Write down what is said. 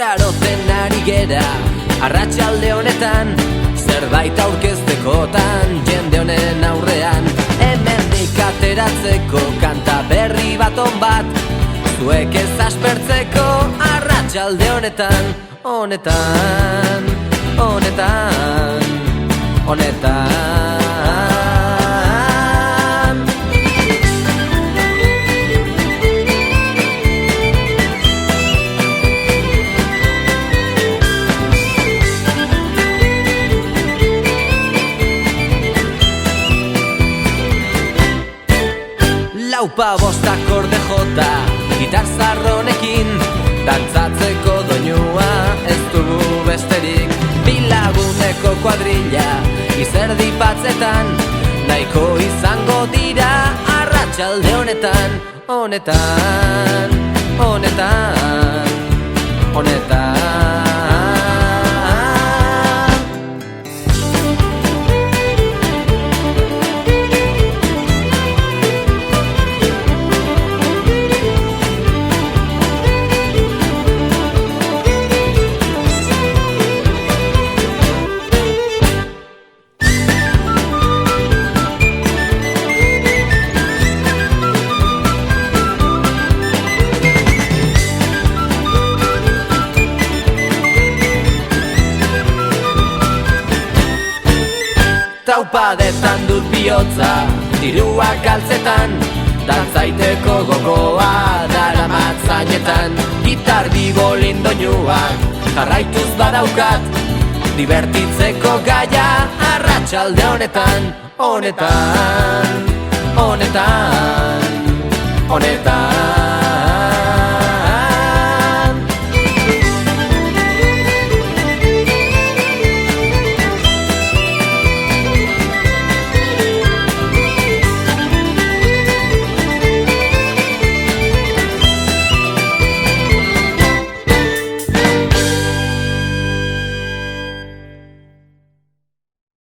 Itxaroten ari gera arratsalde honetan, zerbait aurkeztekotan jende honen aurrean. Hemendik ateratzeko kanta berri bat on bat, zuek ez aspertzeko arratsalde honetan, honetan, honetan, honetan. Laupa bost akorde jota, gitar zarronekin, dantzatzeko doinua ez dugu besterik. Bilaguneko kuadrilla, izerdi batzetan, nahiko izango dira arratsalde honetan, honetan, honetan, honetan. Taupadetan dut bihotza, diruak galtzetan, dantzaiteko gogoa daramat zainetan. Gitar bibolin doinuak jarraituz badaukat, divertitzeko gaia arratsalde honetan, honetan, honetan, honetan.